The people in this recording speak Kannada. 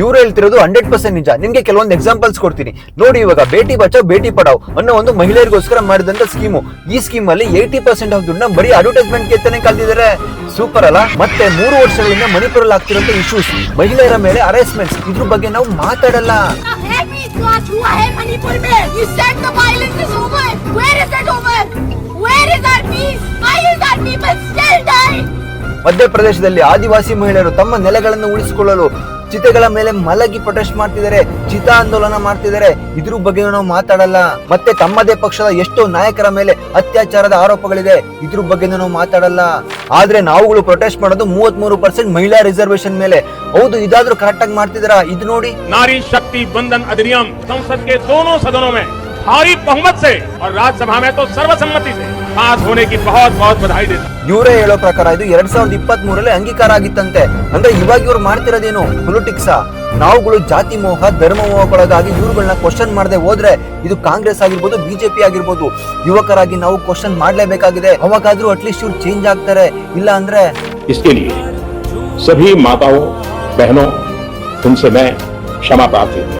ಇವ್ರು ಹೇಳ್ತಿರೋದು 100% ನಿಜ. ನಿಮ್ಗೆ ಕೆಲವೊಂದು ಎಕ್ಸಾಂಪಲ್ಸ್ ಕೊಡ್ತೀನಿ ನೋಡಿ. ಇವಾಗ ಬೇಟಿ ಬಚಾವ್ ಬೇಟಿ ಪಡಾವ್ ಅನ್ನೋ ಒಂದು ಮಹಿಳೆಯರಿಗೋಸ್ಕರ ಮಾಡಿದಂತ ಸ್ಕೀಮು. ಈ ಸ್ಕೀಮ್ ಅಲ್ಲಿ 80% ಆಫ್ ದುಡ್ಡನ್ನ ಬರೀ ಅಡ್ವರ್ಟೈಸ್ಮೆಂಟ್ ಗೆ ಕಲ್ತಿದ್ದಾರೆ. ಸೂಪರ್ ಅಲ್ಲ? ಮತ್ತೆ 3 ವರ್ಷಗಳಿಂದ ಮಣಿಪುರಲ್ಲಿ ಆಗ್ತಿರೋ ಇಶ್ಯೂಸ್, ಮಹಿಳೆಯರ ಮೇಲೆ ಅರೆಸ್ಟ್ಮೆಂಟ್ಸ್, ಇದ್ರ ಬಗ್ಗೆ ನಾವು ಮಾತಾಡಲ್ಲ. ಮಧ್ಯಪ್ರದೇಶದಲ್ಲಿ ಆದಿವಾಸಿ ಮಹಿಳೆಯರು ತಮ್ಮ ನೆಲೆಗಳನ್ನು ಉಳಿಸಿಕೊಳ್ಳಲು ಚಿತೆಗಳ ಮೇಲೆ ಮಲಗಿ ಪ್ರೊಟೆಸ್ಟ್ ಮಾಡ್ತಿದ್ದಾರೆ, ಚಿತಾ ಆಂದೋಲನ ಮಾಡ್ತಿದ್ದಾರೆ. ಇದ್ರ ಬಗ್ಗೆ ನಾವು ಮಾತಾಡಲ್ಲ. ಮತ್ತೆ ತಮ್ಮದೇ ಪಕ್ಷದ ಎಷ್ಟೋ ನಾಯಕರ ಮೇಲೆ ಅತ್ಯಾಚಾರದ ಆರೋಪಗಳಿದೆ, ಇದ್ರ ಬಗ್ಗೆ ನಾವು ಮಾತಾಡಲ್ಲ. ಆದ್ರೆ ನಾವುಗಳು ಪ್ರೊಟೆಸ್ಟ್ ಮಾಡೋದು 33% ಮಹಿಳಾ ರಿಸರ್ವೇಶನ್ ಮೇಲೆ. ಹೌದು, ಇದಾದ್ರೂ ಕರೆಕ್ಟ್ ಆಗಿ ಮಾಡ್ತಿದ್ದೀರಾ? ಇದು ನೋಡಿ. नारी शक्ति बंधन अधिनियम संसद के दोनों सदनों में भारी बहुमत से और राज्यसभा में तो सर्वसम्मति से पास होने की बहुत बहुत बधाई देता हूं। ಇವರೇ ಹೇಳೋ ಪ್ರಕಾರ ಇದು 2023 ಅಂಗೀಕಾರ ಆಗಿತ್ತಂತೆ. ಅಂದ್ರೆ ಇವಾಗ ಇವ್ರು ಮಾಡ್ತಿರೋದೇನು ಪೊಲಿಟಿಕ್ಸಾ? ನಾವುಗಳು ಜಾತಿ ಮೋಹ ಧರ್ಮ ಮೋಹಕ್ಕೊಳಗಾಗಿ ಇವ್ರುಗಳನ್ನ ಕ್ವಶನ್ ಮಾಡದೆ ಹೋದ್ರೆ ಇದು ಕಾಂಗ್ರೆಸ್ ಆಗಿರ್ಬೋದು ಬಿಜೆಪಿ ಆಗಿರ್ಬೋದು ಯುವಕರಾಗಿ ನಾವು ಕ್ವಶನ್ ಮಾಡ್ಲೇಬೇಕಾಗಿದೆ. ಅವಾಗಾದ್ರೂ ಅಟ್ಲೀಸ್ಟ್ ಇವ್ರು ಚೇಂಜ್ ಆಗ್ತಾರೆ. ಇಲ್ಲ ಅಂದ್ರೆ इसके लिए सभी माताओं बहनों उनसे मैं क्षमा प्रार्थी हूं।